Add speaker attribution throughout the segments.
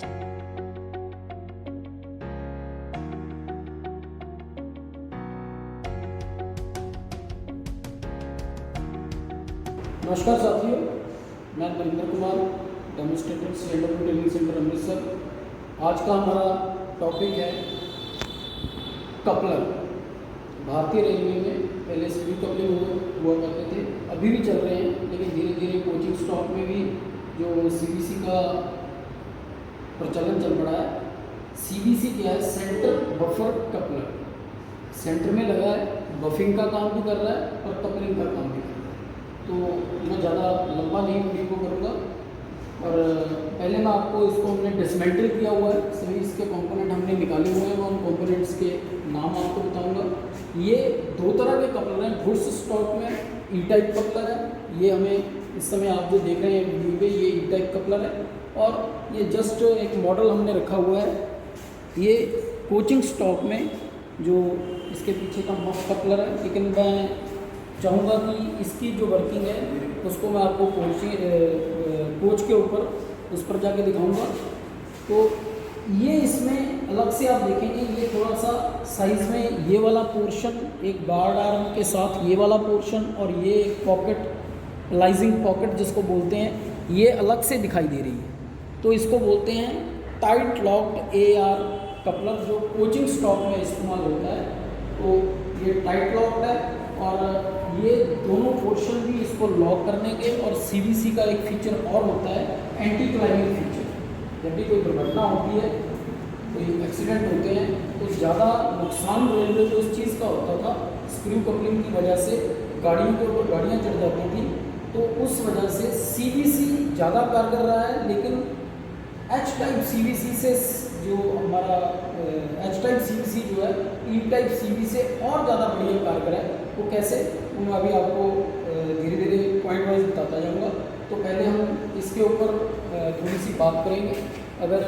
Speaker 1: नमस्कार साथियों, मैं Narendra Kumar, demonstrator stand up training centre Amritsar. आज का हमारा टॉपिक है कपलर। भारतीय रेलवे में पहले स्क्रू कपलिंग हुआ करते थे, अभी भी चल रहे हैं, लेकिन धीरे धीरे कोचिंग स्टॉप में भी जो सीबीसी का प्रचलन चल पड़ा है। सीबीसी क्या है? Centre buffer coupler. सेंटर में लगा है, बफिंग का काम भी कर रहा है और कपलिंग का काम भी कर रहा है। तो मैं ज़्यादा लंबा नहीं वीडियो करूँगा, और पहले मैं आपको इसको हमने डिसमेंटल किया हुआ है, सभी इसके कंपोनेंट हमने निकाले हुए हैं, वो उन कंपोनेंट्स के नाम आपको बताऊंगा। ये दो तरह के कपलर हैं। गुड्स स्टॉक में ई टाइप कपलर है, ये हमें इस समय आप जो देख रहे हैं वीडियो पे, ये ई टाइप कपलर है, और ये जस्ट एक मॉडल हमने रखा हुआ है। ये कोचिंग स्टॉक में जो इसके पीछे का मफ कपलर है, लेकिन मैं चाहूँगा कि इसकी जो वर्किंग है उसको मैं आपको कोच के ऊपर उस पर जाके दिखाऊंगा। तो ये इसमें अलग से आप देखेंगे, ये थोड़ा सा साइज़ में ये वाला पोर्शन, एक गार्ड आर्म के साथ ये वाला पोर्शन, और ये एक पॉकेट, लाइजिंग पॉकेट जिसको बोलते हैं, ये अलग से दिखाई दे रही है। तो इसको बोलते हैं टाइट लॉक्ड AR कपलर, जो कोचिंग स्टॉक में इस्तेमाल होता है। तो ये टाइट लॉक्ड है, और ये दोनों पोर्शन भी इसको लॉक करने के, और सीबीसी का एक फीचर और होता है एंटी क्लाइमिंग फीचर। जब भी कोई दुर्घटना होती है, कोई एक्सीडेंट होते हैं, तो ज़्यादा नुकसान रेलवे को इस चीज़ का होता था, स्क्रू कपलिंग की वजह से गाड़ियों के ऊपर गाड़ियाँ चढ़ जाती थी। तो उस वजह से सीबीसी ज़्यादा कारगर रहा है, लेकिन एच टाइप सीबीसी से जो हमारा एच टाइप सीबीसी जो है ई टाइप सीबी से और ज़्यादा बढ़िया कारगर है। वो कैसे, वो मैं अभी आपको धीरे धीरे पॉइंट वाइज बताता जाऊँगा। तो पहले हम इसके ऊपर थोड़ी सी बात करेंगे। अगर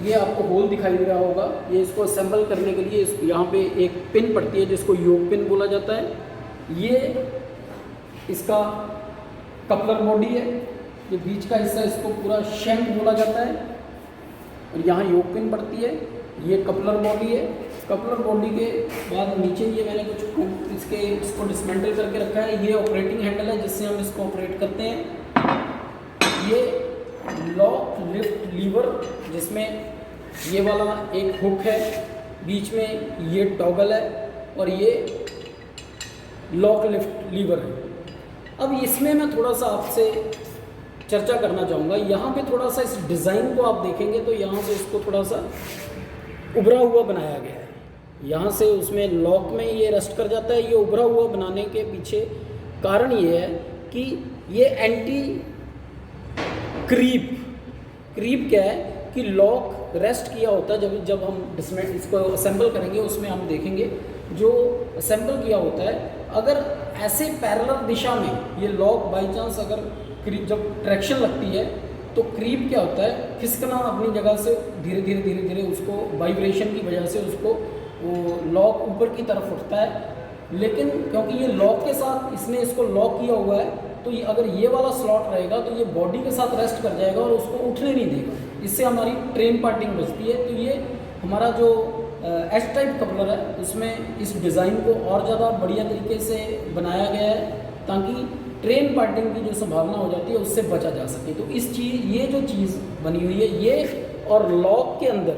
Speaker 1: ये आपको होल दिखाई दे रहा होगा, ये इसको असेंबल करने के लिए यहाँ पे एक पिन पड़ती है जिसको योक पिन बोला जाता है। ये इसका कपलर बॉडी है, ये बीच का हिस्सा इसको पूरा शैंक बोला जाता है, और यहाँ योक पिन पड़ती है। ये कपलर बॉडी है। कपलर बॉडी के बाद नीचे ये मैंने कुछ इसको डिसमेंटल करके रखा है। ये ऑपरेटिंग हैंडल है जिससे हम इसको ऑपरेट करते हैं। ये लॉक लिफ्ट लीवर, जिसमें ये वाला एक हुक है, बीच में ये टॉगल है, और ये लॉक लिफ्ट लीवर है। अब इसमें मैं थोड़ा सा आपसे चर्चा करना चाहूँगा। यहाँ पे थोड़ा सा इस डिज़ाइन को आप देखेंगे तो यहाँ से इसको थोड़ा सा उभरा हुआ बनाया गया है। यहाँ से उसमें लॉक में ये रेस्ट कर जाता है। ये उभरा हुआ बनाने के पीछे कारण ये है कि ये एंटी क्रीप क्या है कि लॉक रेस्ट किया होता है। जब हम इसको असेंबल करेंगे, उसमें हम देखेंगे जो असेंबल किया होता है, अगर ऐसे पैरेलल दिशा में ये लॉक बाई चांस अगर जब ट्रैक्शन लगती है तो क्रीप क्या होता है, खिसकना अपनी जगह से धीरे धीरे उसको वाइब्रेशन की वजह से उसको वो लॉक ऊपर की तरफ उठता है। लेकिन क्योंकि ये लॉक के साथ इसने इसको लॉक किया हुआ है, तो ये अगर ये वाला स्लॉट रहेगा तो ये बॉडी के साथ रेस्ट कर जाएगा और उसको उठने नहीं देगा। इससे हमारी ट्रेन पार्टिंग बचती है। तो ये हमारा जो एच टाइप कपलर है, उसमें इस डिज़ाइन को और ज़्यादा बढ़िया तरीके से बनाया गया है ताकि ट्रेन पार्टिंग की जो संभावना हो जाती है उससे बचा जा सके। तो ये जो चीज़ बनी हुई है, ये और लॉक के अंदर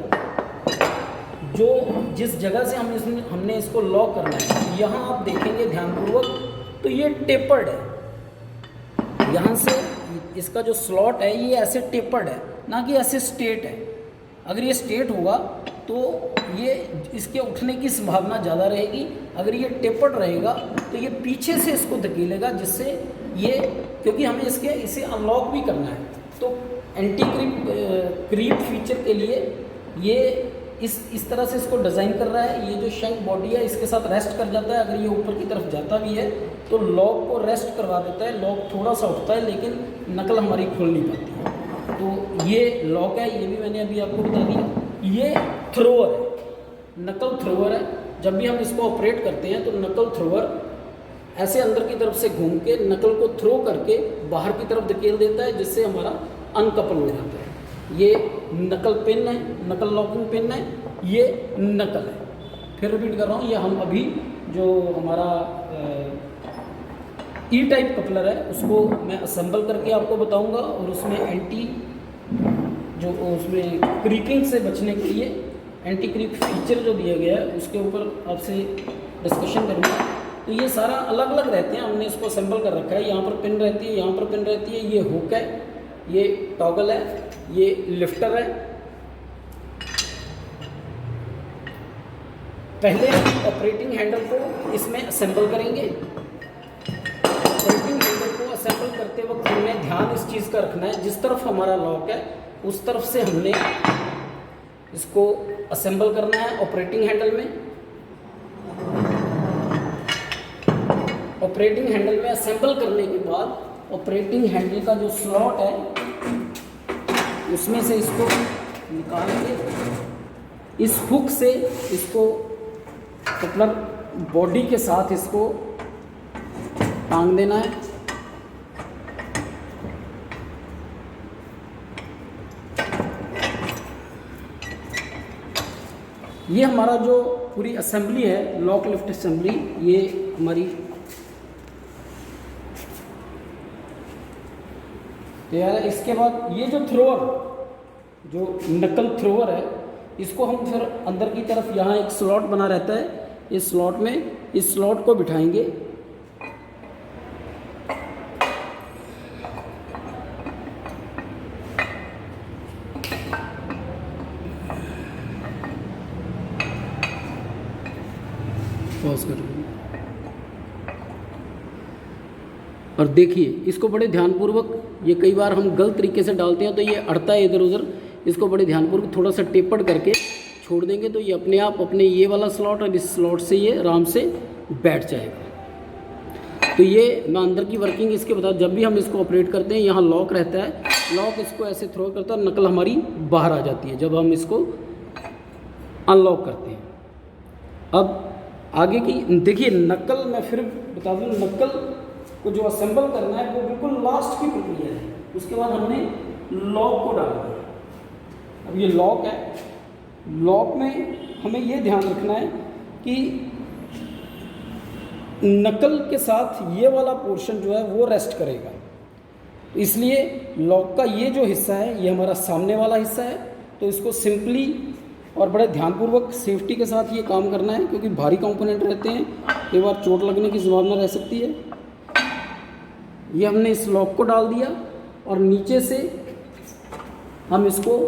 Speaker 1: जो जिस जगह से हमने इसको लॉक करना है, यहाँ आप देखेंगे ध्यानपूर्वक, तो ये टेपर्ड है। यहाँ से इसका जो स्लॉट है ये ऐसे टेपर्ड है, ना कि ऐसे स्ट्रेट है। अगर ये स्ट्रेट होगा तो ये इसके उठने की संभावना ज़्यादा रहेगी। अगर ये टेपर्ड रहेगा तो ये पीछे से इसको धकेलेगा, जिससे ये, क्योंकि हमें इसे अनलॉक भी करना है, तो एंटी क्रीप फीचर के लिए ये इस तरह से इसको डिज़ाइन कर रहा है। ये जो शैंक बॉडी है इसके साथ रेस्ट कर जाता है। अगर ये ऊपर की तरफ जाता भी है तो लॉक को रेस्ट करवा देता है। लॉक थोड़ा सा उठता है, लेकिन नकल हमारी खुल नहीं पाती है। तो ये लॉक है, ये भी मैंने अभी आपको बता दिया। ये थ्रोअर है, नकल थ्रोअर है। जब भी हम इसको ऑपरेट करते हैं तो नकल थ्रोअर ऐसे अंदर की तरफ से घूम के नकल को थ्रो करके बाहर की तरफ धकेल देता है, जिससे हमारा अनकपल हो जाता है। ये नकल पिन है, नकल लॉकिंग पिन है, ये नकल है। फिर रिपीट कर रहा हूँ, ये हम अभी जो हमारा ई टाइप कपलर है उसको मैं असेंबल करके आपको बताऊंगा, और उसमें एंटी जो उसमें क्रीपिंग से बचने के लिए एंटी क्रीप फीचर जो दिया गया है उसके ऊपर आपसे डिस्कशन करूँगा। तो ये सारा अलग अलग रहते हैं, हमने इसको असेंबल कर रखा है। यहाँ पर पिन रहती है, यहाँ पर पिन रहती है, ये हुक है, ये टॉगल है, ये लिफ्टर है। पहले हम ऑपरेटिंग हैंडल को इसमें असेंबल करेंगे। ऑपरेटिंग हैंडल को असेंबल करते वक्त हमें ध्यान इस चीज़ का रखना है, जिस तरफ हमारा लॉक है उस तरफ से हमने इसको असेंबल करना है ऑपरेटिंग हैंडल में। ऑपरेटिंग हैंडल में असेंबल करने के बाद ऑपरेटिंग हैंडल का जो स्लॉट है उसमें से इसको निकाल के इस हुक से इसको कपलर बॉडी के साथ इसको टांग देना है। ये हमारा जो पूरी असेंबली है, लॉक लिफ्ट असेंबली, ये हमारी तैयार है। इसके बाद ये जो थ्रोअर, जो नकल थ्रोअर है, इसको हम फिर अंदर की तरफ, यहाँ एक स्लॉट बना रहता है, इस स्लॉट में इस स्लॉट को बिठाएंगे। पॉज कर लीजिए और देखिए इसको बड़े ध्यानपूर्वक, ये कई बार हम गलत तरीके से डालते हैं तो ये अड़ता है इधर उधर। इसको बड़े ध्यानपूर्वक थोड़ा सा टेपर्ड करके छोड़ देंगे तो ये अपने आप अपने ये वाला स्लॉट और इस स्लॉट से ये आराम से बैठ जाएगा। तो ये मैं अंदर की वर्किंग इसके बता, जब भी हम इसको ऑपरेट करते हैं यहाँ लॉक रहता है, लॉक इसको ऐसे थ्रो करता है, नकल हमारी बाहर आ जाती है जब हम इसको अनलॉक करते हैं। अब आगे की देखिए, नकल मैं फिर बता दूँ, नकल को जो असेंबल करना है वो बिल्कुल लास्ट की प्रक्रिया है। उसके बाद हमने लॉक को डालना है। अब ये लॉक है, लॉक में हमें ये ध्यान रखना है कि नकल के साथ ये वाला पोर्शन जो है वो रेस्ट करेगा। तो इसलिए लॉक का ये जो हिस्सा है ये हमारा सामने वाला हिस्सा है, तो इसको सिंपली और बड़े ध्यानपूर्वक सेफ्टी के साथ ये काम करना है, क्योंकि भारी कंपोनेंट रहते हैं, कई बार चोट लगने की संभावना रह सकती है। ये हमने इस लॉक को डाल दिया और नीचे से हम इसको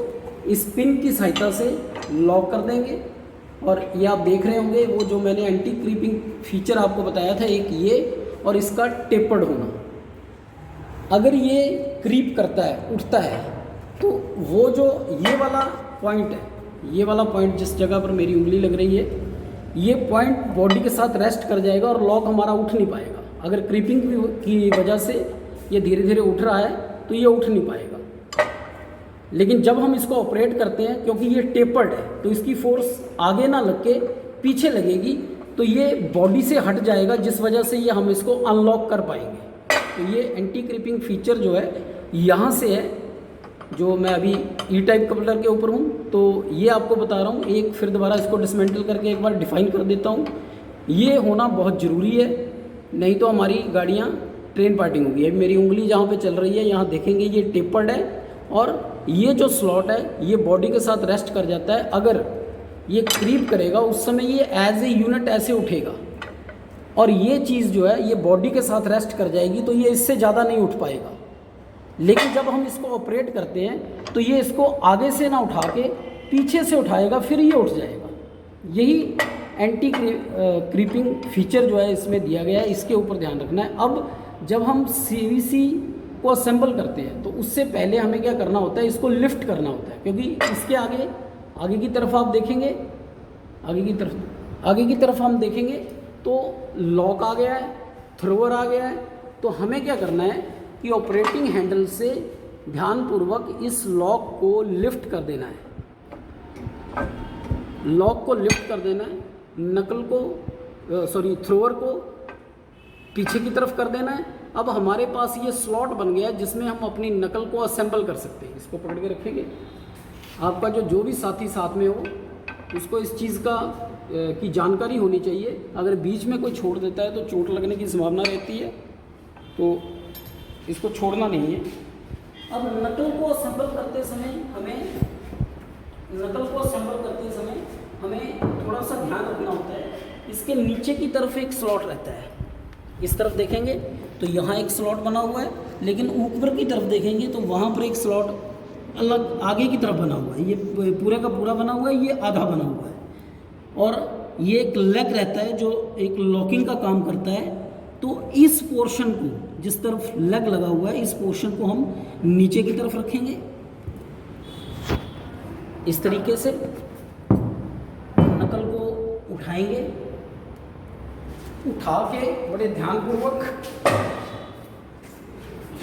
Speaker 1: इस पिन की सहायता से लॉक कर देंगे। और ये आप देख रहे होंगे वो जो मैंने एंटी क्रीपिंग फीचर आपको बताया था, एक ये और इसका टेपर्ड होना। अगर ये क्रीप करता है, उठता है, तो वो जो ये वाला पॉइंट है, ये वाला पॉइंट जिस जगह पर मेरी उंगली लग रही है, ये पॉइंट बॉडी के साथ रेस्ट कर जाएगा और लॉक हमारा उठ नहीं पाएगा। अगर क्रीपिंग की वजह से ये धीरे धीरे उठ रहा है तो ये उठ नहीं पाएगा। लेकिन जब हम इसको ऑपरेट करते हैं, क्योंकि ये टेपर्ड है तो इसकी फोर्स आगे ना लग के पीछे लगेगी, तो ये बॉडी से हट जाएगा, जिस वजह से ये हम इसको अनलॉक कर पाएंगे। तो ये एंटी क्रीपिंग फीचर जो है यहाँ से है, जो मैं अभी ई टाइप कपलर के ऊपर हूँ, तो ये आपको बता रहा हूँ। एक फिर दोबारा इसको डिसमेंटल करके एक बार डिफाइन कर देता हूँ। ये होना बहुत ज़रूरी है, नहीं तो हमारी गाड़ियाँ ट्रेन पार्टिंग होगी। अभी मेरी उंगली जहाँ पे चल रही है, यहाँ देखेंगे ये टेपर्ड है और ये जो स्लॉट है ये बॉडी के साथ रेस्ट कर जाता है। अगर ये क्रीप करेगा उस समय ये एज ए यूनिट ऐसे उठेगा और ये चीज़ जो है ये बॉडी के साथ रेस्ट कर जाएगी, तो ये इससे ज़्यादा नहीं उठ पाएगा। लेकिन जब हम इसको ऑपरेट करते हैं तो ये इसको आगे से ना उठा के पीछे से उठाएगा, फिर ये उठ जाएगा। यही एंटी क्रीपिंग फीचर जो है इसमें दिया गया है, इसके ऊपर ध्यान रखना है। अब जब हम सीवीसी को असेंबल करते हैं तो उससे पहले हमें क्या करना होता है, इसको लिफ्ट करना होता है, क्योंकि इसके आगे की तरफ आप देखेंगे, आगे की तरफ हम देखेंगे तो लॉक आ गया है, थ्रोअर आ गया है। तो हमें क्या करना है कि ऑपरेटिंग हैंडल से ध्यानपूर्वक इस लॉक को लिफ्ट कर देना है, लॉक को लिफ्ट कर देना है, नकल को थ्रोअर को पीछे की तरफ कर देना है अब हमारे पास ये स्लॉट बन गया जिसमें हम अपनी नकल को असेंबल कर सकते हैं। इसको पकड़ के रखेंगे, आपका जो भी साथी साथ में हो उसको इस चीज़ की जानकारी होनी चाहिए। अगर बीच में कोई छोड़ देता है तो चोट लगने की संभावना रहती है, तो इसको छोड़ना नहीं है। अब नकल को असेंबल करते समय हमें थोड़ा सा ध्यान रखना होता है। इसके नीचे की तरफ एक स्लॉट रहता है, इस तरफ देखेंगे तो यहाँ एक स्लॉट बना हुआ है, लेकिन ऊपर की तरफ देखेंगे तो वहाँ पर एक स्लॉट अलग आगे की तरफ बना हुआ है। ये पूरे का पूरा बना हुआ है, ये आधा बना हुआ है, और ये एक लेग रहता है जो एक लॉकिंग का काम करता है। तो इस पोर्शन को, जिस तरफ लेग लगा हुआ है, इस पोर्शन को हम नीचे की तरफ रखेंगे इस तरीके से। नकल को उठाएंगे, उठा के बड़े ध्यानपूर्वक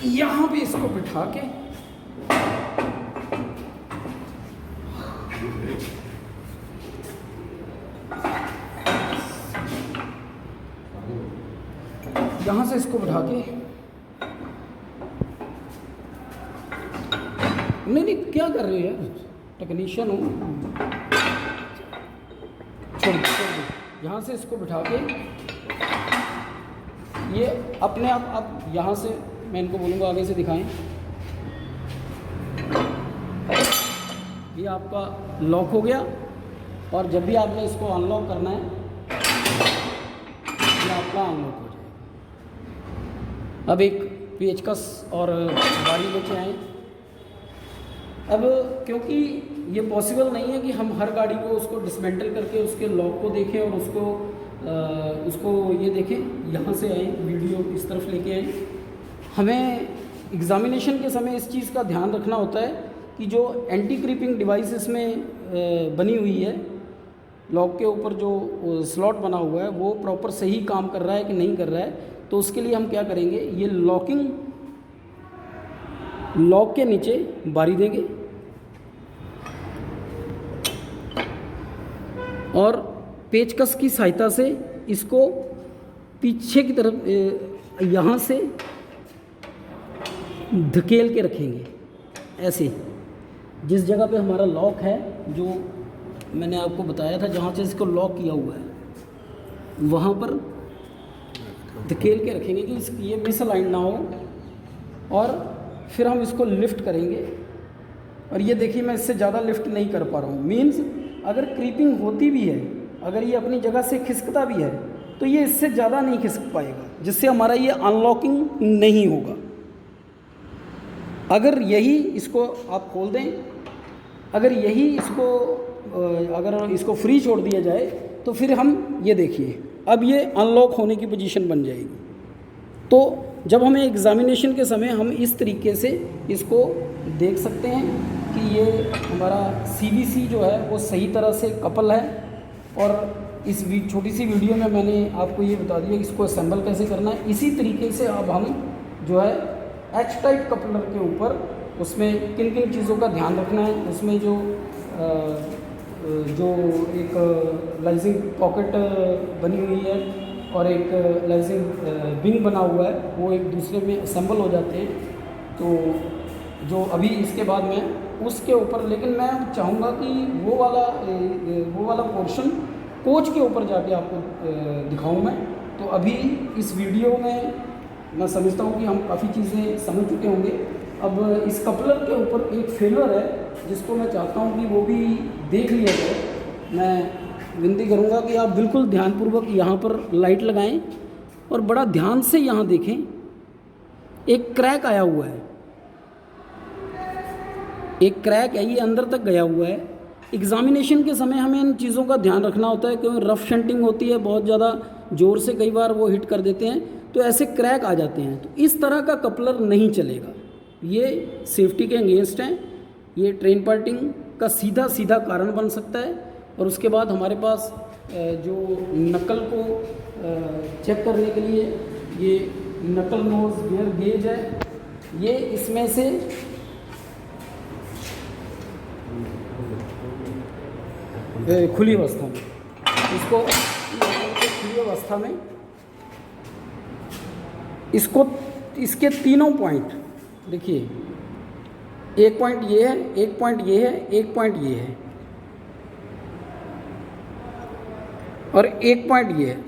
Speaker 1: यहाँ पे इसको बिठा के यहाँ से इसको बिठा के, नहीं क्या कर रहे हो यार, टेक्नीशियन हो, छोड़ दो। यहाँ से इसको बिठा के ये अपने आप, अब यहाँ से मैं इनको बोलूँगा आगे से दिखाएं। ये आपका लॉक हो गया, और जब भी आपने इसको अनलॉक करना है ये आपका अनलॉक हो जाएगा। अब एक पेचकस और बारी लेके आए। अब क्योंकि ये पॉसिबल नहीं है कि हम हर गाड़ी को उसको डिसमेंटल करके उसके लॉक को देखें और उसको ये देखें, यहाँ से आए वीडियो इस तरफ लेके आए। हमें एग्ज़ामिनेशन के समय इस चीज़ का ध्यान रखना होता है कि जो एंटी क्रीपिंग डिवाइस इसमें बनी हुई है, लॉक के ऊपर जो स्लॉट बना हुआ है वो प्रॉपर सही काम कर रहा है कि नहीं कर रहा है। तो उसके लिए हम क्या करेंगे, ये लॉक के नीचे बारी देंगे और पेचकस की सहायता से इसको पीछे की तरफ यहाँ से धकेल के रखेंगे ऐसे। जिस जगह पे हमारा लॉक है, जो मैंने आपको बताया था जहाँ से इसको लॉक किया हुआ है, वहाँ पर धकेल के रखेंगे कि ये मिसअलाइन ना हो। और फिर हम इसको लिफ्ट करेंगे, और ये देखिए मैं इससे ज़्यादा लिफ्ट नहीं कर पा रहा हूँ। मीन्स अगर क्रीपिंग होती भी है, अगर ये अपनी जगह से खिसकता भी है, तो ये इससे ज़्यादा नहीं खिसक पाएगा, जिससे हमारा ये अनलॉकिंग नहीं होगा। अगर यही इसको आप खोल दें, अगर इसको फ्री छोड़ दिया जाए, तो फिर हम ये देखिए अब ये अनलॉक होने की पोजीशन बन जाएगी। तो जब हमें एग्ज़ामिनेशन के समय हम इस तरीके से इसको देख सकते हैं कि ये हमारा CVC जो है वो सही तरह से कपल है। और इस छोटी सी वीडियो में मैंने आपको ये बता दिया कि इसको असेंबल कैसे करना है। इसी तरीके से अब हम जो है H टाइप कपलर के ऊपर उसमें किन किन चीज़ों का ध्यान रखना है, उसमें जो एक लाइजिंग पॉकेट बनी हुई है और एक लाइजिंग विंग बना हुआ है, वो एक दूसरे में असेंबल हो जाते हैं। तो जो अभी इसके बाद मैं उसके ऊपर, लेकिन मैं चाहूँगा कि वो वाला पोर्शन कोच के ऊपर जाके आपको दिखाऊँ मैं। तो अभी इस वीडियो में मैं समझता हूँ कि हम काफ़ी चीज़ें समझ चुके होंगे। अब इस कपलर के ऊपर एक फेलर है जिसको मैं चाहता हूँ कि वो भी देख लिया जाए। मैं विनती करूँगा कि आप बिल्कुल ध्यानपूर्वक यहाँ पर लाइट लगाएं और बड़ा ध्यान से यहाँ देखें। एक क्रैक आया हुआ है, एक क्रैक है, ये अंदर तक गया हुआ है। एग्ज़ामिनेशन के समय हमें इन चीज़ों का ध्यान रखना होता है, क्योंकि रफ शंटिंग होती है, बहुत ज़्यादा ज़ोर से कई बार वो हिट कर देते हैं, तो ऐसे क्रैक आ जाते हैं। तो इस तरह का कपलर नहीं चलेगा, ये सेफ्टी के अगेंस्ट हैं, ये ट्रेन पार्टिंग का सीधा कारण बन सकता है। और उसके बाद हमारे पास जो नकल को चेक करने के लिए ये नकल नोज गियर गेज है, ये इसमें से खुली अवस्था में खुली अवस्था में इसको इसके तीनों पॉइंट देखिए, एक पॉइंट ये है, एक पॉइंट ये है, एक पॉइंट ये है और एक पॉइंट ये है।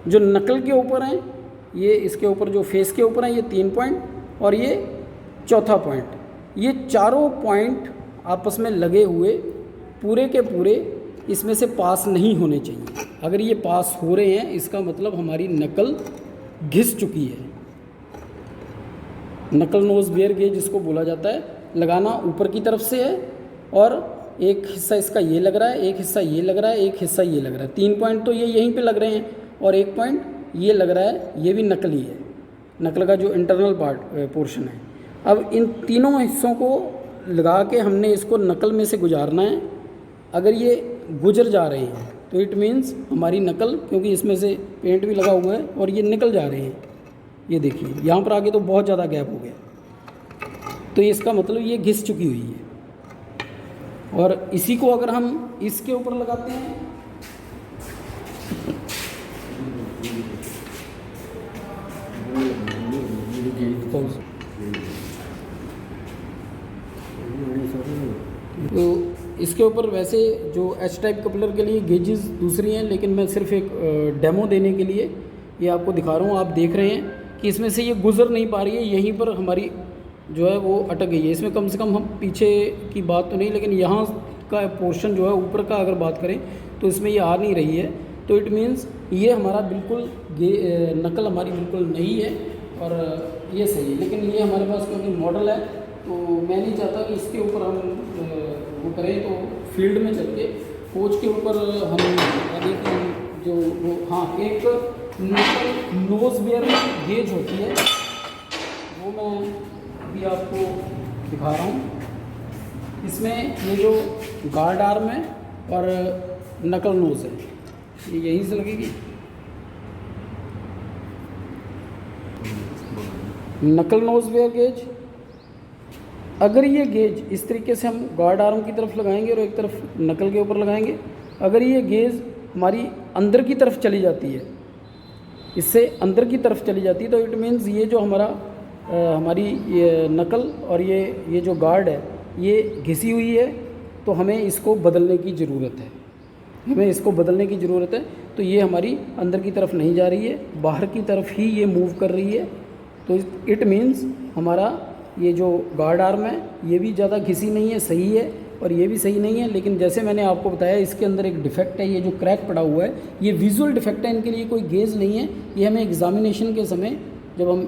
Speaker 1: जो नकल के ऊपर है, ये इसके ऊपर जो फेस के ऊपर है, ये 3 पॉइंट और ये चौथा पॉइंट, ये चारों पॉइंट आपस में लगे हुए पूरे के पूरे इसमें से पास नहीं होने चाहिए। अगर ये पास हो रहे हैं, इसका मतलब हमारी नकल घिस चुकी है। नकल नोज बेयर गेज जिसको बोला जाता है, लगाना ऊपर की तरफ से है और एक हिस्सा इसका ये लग रहा है, एक हिस्सा ये लग रहा है, एक हिस्सा ये लग रहा है। 3 पॉइंट तो ये यहीं पे लग रहे हैं और एक पॉइंट ये लग रहा है, ये भी नकली है, नकल का जो इंटरनल पोर्शन है। अब इन तीनों हिस्सों को लगा के हमने इसको नकल में से गुजारना है। अगर ये गुजर जा रहे हैं तो इट मीन्स हमारी नकल, क्योंकि इसमें से पेंट भी लगा हुआ है और ये निकल जा रहे हैं। ये देखिए यहाँ पर आगे तो बहुत ज़्यादा गैप हो गया, तो इसका मतलब ये घिस चुकी हुई है। और इसी को अगर हम इसके ऊपर लगाते हैं तो इसके ऊपर वैसे जो एच टाइप कपलर के लिए गेजेस दूसरी हैं, लेकिन मैं सिर्फ एक डेमो देने के लिए ये आपको दिखा रहा हूँ। आप देख रहे हैं कि इसमें से ये गुजर नहीं पा रही है, यहीं पर हमारी जो है वो अटक गई है। इसमें कम से कम हम पीछे की बात तो नहीं, लेकिन यहाँ का पोर्शन जो है ऊपर का अगर बात करें तो इसमें ये आ नहीं रही है। तो इट मीन्स ये हमारा बिल्कुल नकल हमारी बिल्कुल नहीं है और ये सही है। लेकिन ये हमारे पास क्योंकि मॉडल है तो मैं नहीं चाहता कि इसके ऊपर हम वो करें, तो फील्ड में चल के कोच के ऊपर हम आगे की जो वो हाँ एक नकल नोज बेयर गेज होती है, वो मैं अभी आपको दिखा रहा हूँ। इसमें ये जो गार्ड आर्म है और नकल नोज है, ये यहीं से लगेगी। नकल नोज बेयर गेज, अगर ये गेज इस तरीके से हम गार्ड आर्म की तरफ लगाएंगे और एक तरफ नकल के ऊपर लगाएंगे, अगर ये गेज हमारी अंदर की तरफ चली जाती है, इससे अंदर की तरफ चली जाती है, तो इट मीन्स ये जो हमारी ये नकल और ये जो गार्ड है ये घिसी हुई है, तो हमें इसको बदलने की ज़रूरत है, हमें इसको बदलने की ज़रूरत है। तो ये हमारी अंदर की तरफ नहीं जा रही है, बाहर की तरफ ही ये मूव कर रही है। तो इट मीन्स हमारा ये जो गार्ड आर्म है ये भी ज़्यादा घिसी नहीं है, सही है, और ये भी सही नहीं है। लेकिन जैसे मैंने आपको बताया इसके अंदर एक डिफेक्ट है, ये जो क्रैक पड़ा हुआ है ये विजुअल डिफेक्ट है, इनके लिए कोई गेज नहीं है। ये हमें एग्जामिनेशन के समय जब हम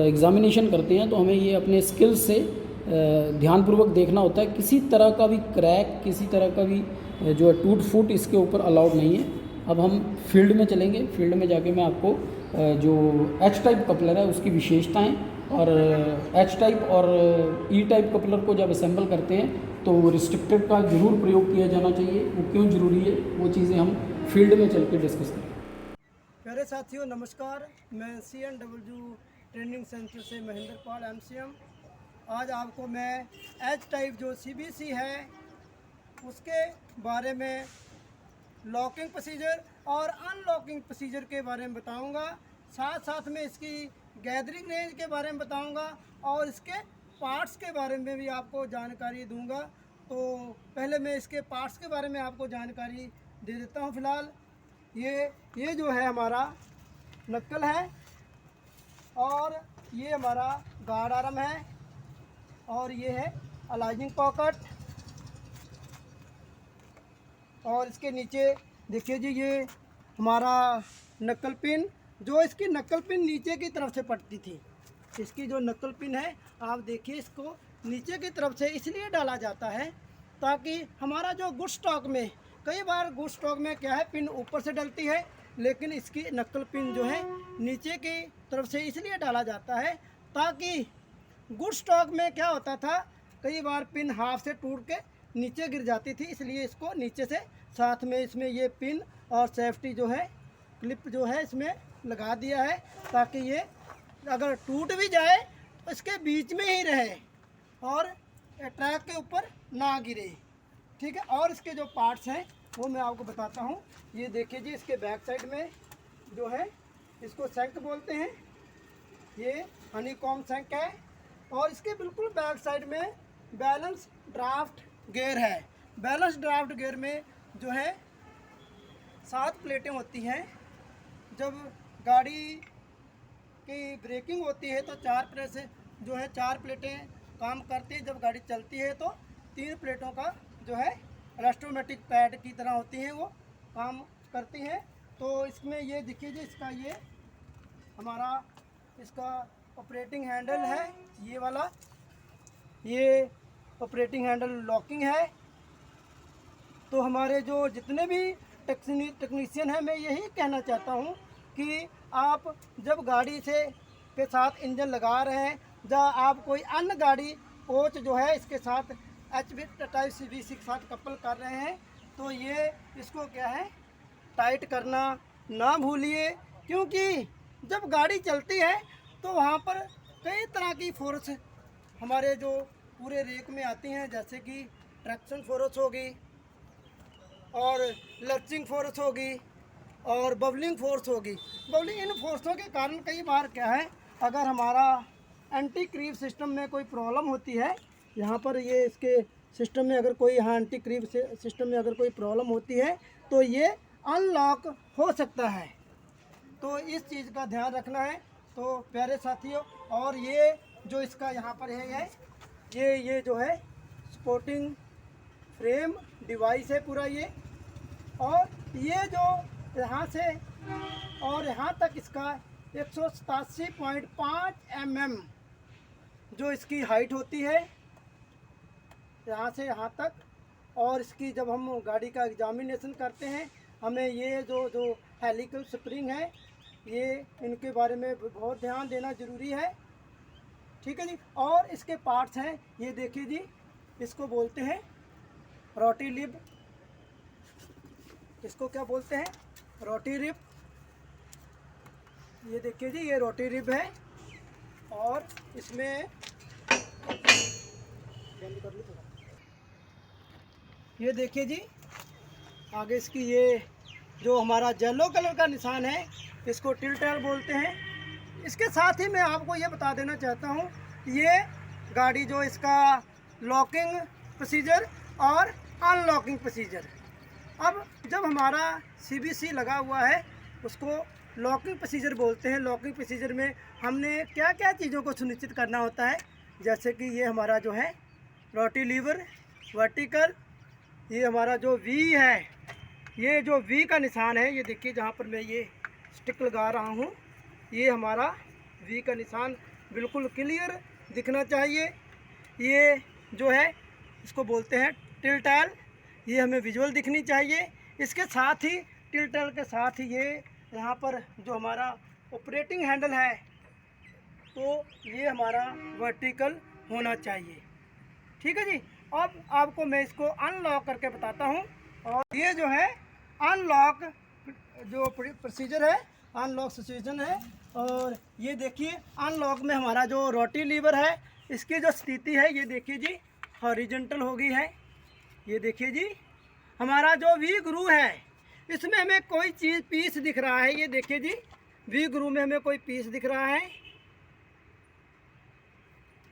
Speaker 1: एग्जामिनेशन करते हैं तो हमें ये अपने स्किल्स से ध्यानपूर्वक देखना होता है। किसी तरह का भी क्रैक, किसी तरह का भी जो है टूट फूट इसके ऊपर अलाउड नहीं है। अब हम फील्ड में चलेंगे, फील्ड में जाके मैं आपको जो एच टाइप कपलर है उसकी विशेषताएं और एच टाइप और ई टाइप कपलर को जब असेंबल करते हैं तो रिस्ट्रिक्टेड का ज़रूर प्रयोग किया जाना चाहिए, वो क्यों ज़रूरी है वो चीज़ें हम फील्ड में चल के डिस्कस करें।
Speaker 2: प्यारे साथियों नमस्कार, मैं CNW ट्रेनिंग सेंटर से महेंद्र पाल MCM। आज आपको मैं एच टाइप जो CBC है उसके बारे में लॉकिंग प्रोसीजर और अनलॉकिंग प्रोसीजर के बारे में बताऊंगा। साथ साथ में इसकी गैदरिंग रेंज के बारे में बताऊंगा और इसके पार्ट्स के बारे में भी आपको जानकारी दूंगा। तो पहले मैं इसके पार्ट्स के बारे में आपको जानकारी दे देता हूं। फिलहाल ये जो है हमारा नक्कल है और ये हमारा गार्ड आर्म है और ये है अलाइजिंग पॉकेट, और इसके नीचे देखिए जी ये हमारा नक्कल पिन, जो इसकी नक्कल पिन नीचे की तरफ से पड़ती थी। इसकी जो नक्कल पिन है आप देखिए इसको नीचे की तरफ से इसलिए डाला जाता है ताकि हमारा जो गुड स्टॉक में, कई बार गुड स्टॉक में क्या है पिन ऊपर से डलती है, लेकिन इसकी नक्कल पिन जो है नीचे की तरफ से इसलिए डाला जाता है ताकि गुड स्टॉक में क्या होता था, कई बार पिन हाफ से टूट के नीचे गिर जाती थी, इसलिए इसको नीचे से साथ में इसमें ये पिन और सेफ्टी जो है क्लिप जो है इसमें लगा दिया है ताकि ये अगर टूट भी जाए तो इसके बीच में ही रहे और ट्रैक के ऊपर ना गिरे। ठीक है, और इसके जो पार्ट्स हैं वो मैं आपको बताता हूँ। ये देखिए जी इसके बैक साइड में जो है इसको शंक बोलते हैं, ये हनीकॉम सैंक है। और इसके बिल्कुल बैक साइड में बैलेंस ड्राफ्ट गियर है। बैलेंस ड्राफ्ट गियर में जो है 7 प्लेटें होती हैं। जब गाड़ी की ब्रेकिंग होती है तो 4 प्लेट से जो है 4 प्लेटें काम करती है। जब गाड़ी चलती है तो 3 प्लेटों का जो है रेस्टोमेटिक पैड की तरह होती हैं, वो काम करती हैं। तो इसमें ये देखिए जी, इसका ये हमारा इसका ऑपरेटिंग हैंडल है, ये वाला, ये ऑपरेटिंग हैंडल लॉकिंग है। तो हमारे जो जितने भी टेक्नीशियन हैं, मैं यही कहना चाहता हूँ कि आप जब गाड़ी से के साथ इंजन लगा रहे हैं या आप कोई अन्य गाड़ी कोच जो है इसके साथ HV टाइप CVC के साथ कपल कर रहे हैं, तो ये इसको क्या है टाइट करना ना भूलिए। क्योंकि जब गाड़ी चलती है तो वहाँ पर कई तरह की फोर्स हमारे जो पूरे रेक में आती हैं, जैसे कि ट्रैक्शन फोर्स होगी और लर्चिंग फोर्स होगी और बबलिंग फोर्स होगी। बबलिंग इन फोर्सों के कारण कई बार क्या है, अगर हमारा एंटी क्रीप सिस्टम में कोई प्रॉब्लम होती है, यहाँ पर ये इसके सिस्टम में अगर कोई यहाँ एंटी क्रीप सिस्टम में अगर कोई प्रॉब्लम होती है तो ये अनलॉक हो सकता है। तो इस चीज़ का ध्यान रखना है। तो प्यारे साथियों, और ये जो इसका यहाँ पर है ये जो है सपोर्टिंग फ्रेम डिवाइस है पूरा ये। और ये जो यहाँ से और यहाँ तक इसका 187.5 mm जो इसकी हाइट होती है, यहाँ से यहाँ तक। और इसकी जब हम गाड़ी का एग्जामिनेशन करते हैं, हमें ये जो हेलिकल स्प्रिंग है, ये इनके बारे में बहुत ध्यान देना ज़रूरी है। ठीक है जी। और इसके पार्ट्स हैं, ये देखिए जी, इसको बोलते हैं रोटी लिब। इसको क्या बोलते हैं? रोटी रिब। ये देखिए जी, ये रोटी रिब है। और इसमें ये देखिए जी, आगे इसकी ये जो हमारा येलो कलर का निशान है, इसको टिल्टर बोलते हैं। इसके साथ ही मैं आपको ये बता देना चाहता हूँ, ये गाड़ी जो इसका लॉकिंग प्रोसीजर और अनलॉकिंग प्रोसीजर। अब जब हमारा CBC लगा हुआ है, उसको लॉकिंग प्रोसीजर बोलते हैं। लॉकिंग प्रोसीजर में हमने क्या क्या चीज़ों को सुनिश्चित करना होता है, जैसे कि ये हमारा जो है रोटी लीवर वर्टिकल, ये हमारा जो V है, ये जो V का निशान है, ये देखिए जहाँ पर मैं ये स्टिक लगा रहा हूँ, ये हमारा V का निशान बिल्कुल क्लियर दिखना चाहिए। ये जो है इसको बोलते हैं टिल्टल, ये हमें विजुअल दिखनी चाहिए। इसके साथ ही टिल्टल के साथ ही ये यहाँ पर जो हमारा ऑपरेटिंग हैंडल है, तो ये हमारा वर्टिकल होना चाहिए। ठीक है जी। अब आपको मैं इसको अनलॉक करके बताता हूँ। और ये जो है अनलॉक जो प्रोसीजर है, अनलॉक सिचुएशन है। और ये देखिए अनलॉक में हमारा जो रोटी लीवर है, इसकी जो स्थिति है, ये देखिए जी हॉरिजॉन्टल हो गई है। ये देखिए जी हमारा जो V ग्रू है, इसमें हमें कोई चीज़ पीस दिख रहा है। ये देखिए जी V ग्रू में हमें कोई पीस दिख रहा है।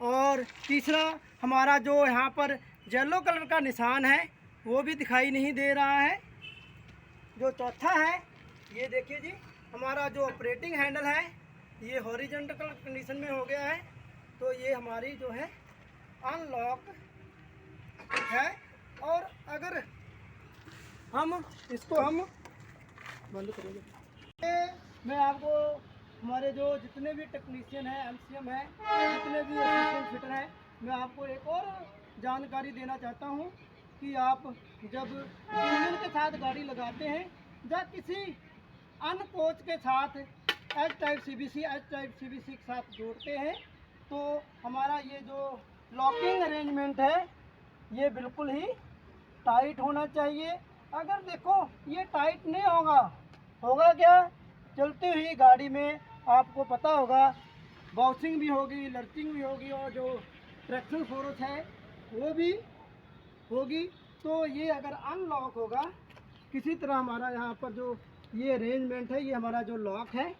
Speaker 2: और तीसरा हमारा जो यहाँ पर येलो कलर का निशान है, वो भी दिखाई नहीं दे रहा है। जो चौथा है, ये देखिए जी हमारा जो ऑपरेटिंग हैंडल है, ये हॉरिजॉन्टल कंडीशन में हो गया है। तो ये हमारी जो है अनलॉक है। और अगर हम इसको हम बंद करेंगे, मैं आपको हमारे जो जितने भी टेक्नीशियन हैं, MCM हैं, जितने भी असिस्टेंट फिटर हैं, मैं आपको एक और जानकारी देना चाहता हूं कि आप जब इंजन के साथ गाड़ी लगाते हैं या किसी अन्य कोच के साथ H टाइप CBC के साथ जोड़ते हैं, तो हमारा ये जो लॉकिंग अरेंजमेंट है, ये बिल्कुल ही टाइट होना चाहिए। अगर देखो ये टाइट नहीं होगा क्या, चलती हुई गाड़ी में आपको पता होगा बाउंसिंग भी होगी, लर्चिंग भी होगी, और जो ट्रैक्शन फोर्स है वो भी होगी। तो ये अगर अनलॉक होगा किसी तरह, हमारा यहाँ पर जो ये अरेंजमेंट है, ये हमारा जो लॉक है,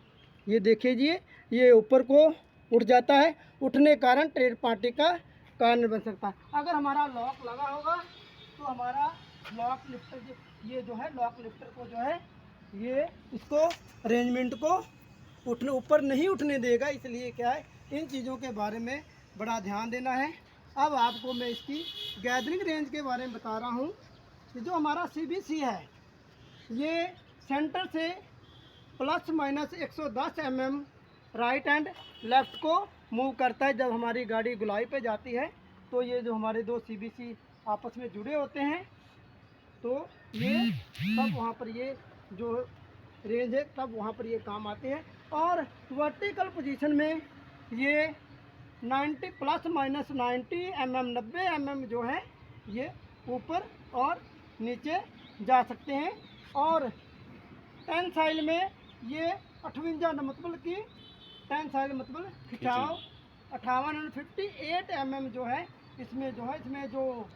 Speaker 2: ये देखिए जी, ये ऊपर को उठ जाता है, उठने के कारण थर्ड पार्टी का कारण बन सकता है। अगर हमारा लॉक लगा होगा तो हमारा लॉक लिफ्टर ये जो है लॉक लिफ्टर को जो है ये इसको अरेंजमेंट को उठने ऊपर नहीं उठने देगा, इसलिए क्या है इन चीज़ों के बारे में बड़ा ध्यान देना है। अब आपको मैं इसकी गैदरिंग रेंज के बारे में बता रहा हूँ कि जो हमारा CBC है ये सेंटर से plus minus 110 mm right and left को मूव करता है। जब हमारी गाड़ी गुलाई पे जाती है तो ये जो हमारे दो CBC आपस में जुड़े होते हैं तो ये तब वहाँ पर ये जो रेंज है तब वहाँ पर ये काम आते हैं। और वर्टिकल पोजीशन में ये 90 प्लस माइनस 90 mm 90 mm जो है ये ऊपर और नीचे जा सकते हैं। और टेंसाइल में ये 58 मतलब कि टेंसाइल मतलब खिंचाव 58 mm जो है इसमें जो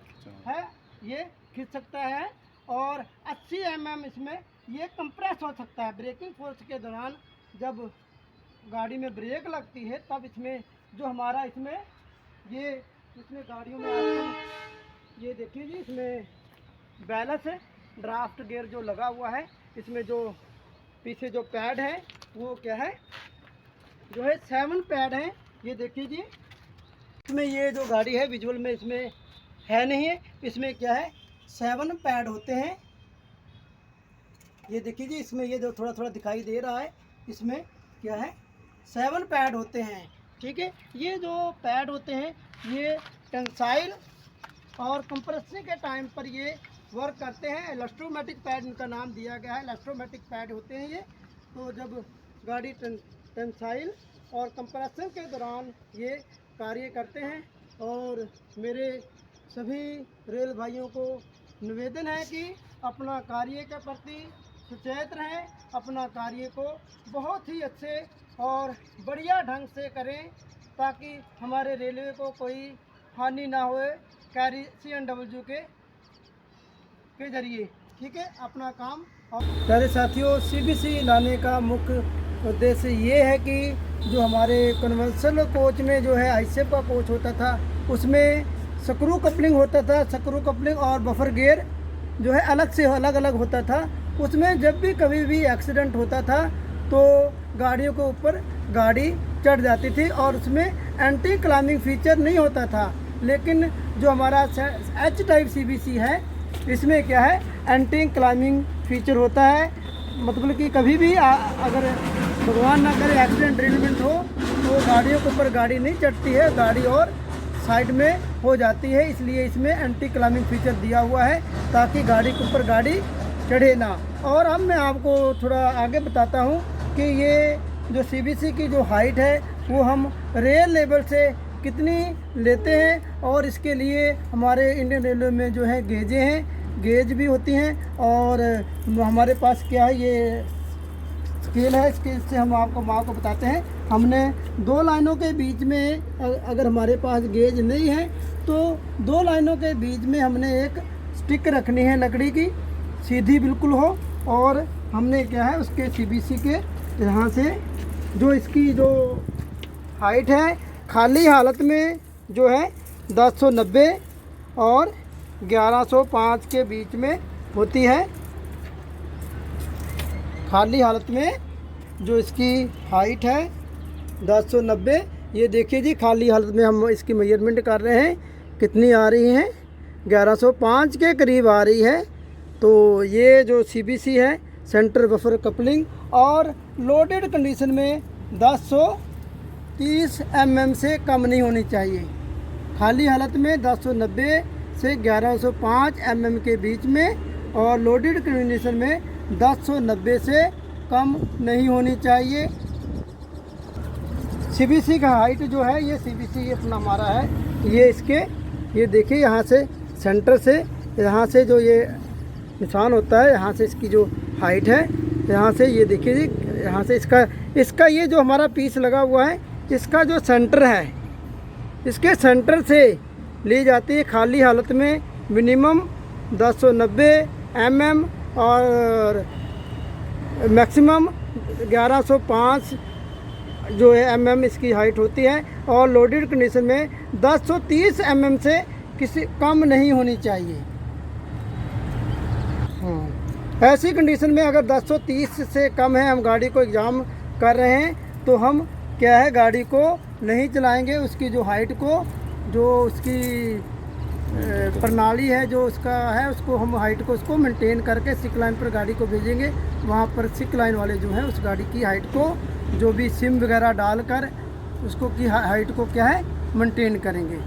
Speaker 2: है ये खींच सकता है। और 80 mm इसमें ये कंप्रेस हो सकता है। ब्रेकिंग फोर्स के दौरान जब गाड़ी में ब्रेक लगती है तब इसमें जो हमारा इसमें गाड़ियों में आजकल ये देखिए जी इसमें बैलेंस ड्राफ्ट गियर जो लगा हुआ है, इसमें जो पीछे जो पैड है वो क्या है जो है 7 पैड हैं। ये देखिए जी इसमें ये जो गाड़ी है विजुअल में इसमें है नहीं है, इसमें क्या है 7 पैड होते हैं। ये देखिए जी इसमें ये जो थोड़ा थोड़ा दिखाई दे रहा है इसमें क्या है 7 पैड होते हैं। ठीक है, ये जो पैड होते हैं ये टेंसाइल और कंप्रेसिंग के टाइम पर ये वर्क करते हैं। इलेक्ट्रोमैटिक पैड इनका नाम दिया गया है, इलेक्ट्रोमैटिक पैड होते हैं ये। तो जब गाड़ी टेंसाइल और कंप्रेशन के दौरान ये कार्य करते हैं। और मेरे सभी रेल भाइयों को निवेदन है कि अपना कार्य के प्रति सचेत रहें, अपना कार्य को बहुत ही अच्छे और बढ़िया ढंग से करें ताकि हमारे रेलवे को कोई हानि ना होए CNW के जरिए। ठीक है, अपना काम। प्यारे साथियों, CBC लाने का मुख्य उद्देश्य ये है कि जो हमारे कन्वेंशनल कोच में जो है ICF का कोच होता था उसमें स्क्रू कपलिंग होता था। स्क्रू कपलिंग और बफर गियर जो है अलग अलग होता था। उसमें जब भी कभी भी एक्सीडेंट होता था तो गाड़ियों के ऊपर गाड़ी चढ़ जाती थी और उसमें एंटी क्लाइंबिंग फीचर नहीं होता था। लेकिन जो हमारा H टाइप CBC है इसमें क्या है एंटी क्लाइंबिंग फीचर होता है। मतलब कि कभी भी अगर भगवान ना करे एक्सीडेंट ड्रिलमेंट हो तो गाड़ियों के ऊपर गाड़ी नहीं चढ़ती है, गाड़ी और साइड में हो जाती है। इसलिए इसमें एंटी क्लाइंबिंग फीचर दिया हुआ है ताकि गाड़ी के ऊपर गाड़ी चढ़े ना। और अब मैं आपको थोड़ा आगे बताता हूँ कि ये जो CBC की जो हाइट है वो हम रेल लेवल से कितनी लेते हैं। और इसके लिए हमारे इंडियन रेलवे में जो है गेजें हैं, गेज भी होती हैं। और हमारे पास क्या है ये स्केल है, स्केल से हम आपको बताते हैं। हमने 2 लाइनों के बीच में अगर हमारे पास गेज नहीं है तो 2 लाइनों के बीच में हमने एक स्टिक रखनी है लकड़ी की, सीधी बिल्कुल हो। और हमने क्या है उसके CBC के यहाँ से जो इसकी जो हाइट है खाली हालत में जो है 1090 और 1105 के बीच में होती है। खाली हालत में जो इसकी हाइट है 1090। ये देखिए जी खाली हालत में हम इसकी मेजरमेंट कर रहे हैं कितनी आ रही हैं, 1105 के करीब आ रही है। तो ये जो CBC है सेंटर बफर कपलिंग और लोडेड कंडीशन में 1030 mm से कम नहीं होनी चाहिए। खाली हालत में 1090 से 1105 mm के बीच में और लोडेड कंडीशन में 1090 से कम नहीं होनी चाहिए। CBC का हाइट जो है ये CBC अपना हमारा है ये देखिए यहाँ से सेंटर से यहाँ से जो ये निशान होता है यहाँ से इसकी जो हाइट है यहाँ से ये देखिए जी यहाँ से इसका ये जो हमारा पीस लगा हुआ है इसका जो सेंटर है इसके सेंटर से ली जाती है खाली हालत में मिनिमम 1090 mm और मैक्सिमम 1105 जो है mm इसकी हाइट होती है, और लोडेड कंडीशन में 1030 mm से किसी कम नहीं होनी चाहिए। ऐसी कंडीशन में अगर 1030 से कम है, हम गाड़ी को एग्ज़ाम कर रहे हैं, तो हम क्या है गाड़ी को नहीं चलाएंगे। उसकी जो हाइट को, जो उसकी प्रणाली है, जो उसका है, उसको हम हाइट को उसको मेंटेन करके सिक लाइन पर गाड़ी को भेजेंगे। वहाँ पर सिक लाइन वाले जो है उस गाड़ी की हाइट को, जो भी सिम वगैरह डालकर उसको की हाइट को क्या है मेंटेन करेंगे।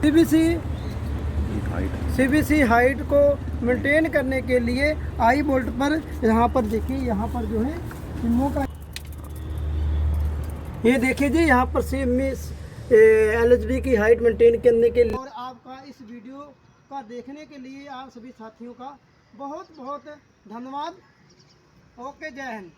Speaker 2: सीबीसी हाइट को मेंटेन करने के लिए आई बोल्ट पर, यहाँ पर देखिए, यहाँ पर जो है सिमों का, ये देखिए जी, यहाँ पर सिम LHB की हाइट मेंटेन करने के लिए। और आपका इस वीडियो का देखने के लिए आप सभी साथियों का बहुत बहुत धन्यवाद। ओके, जय हिंद।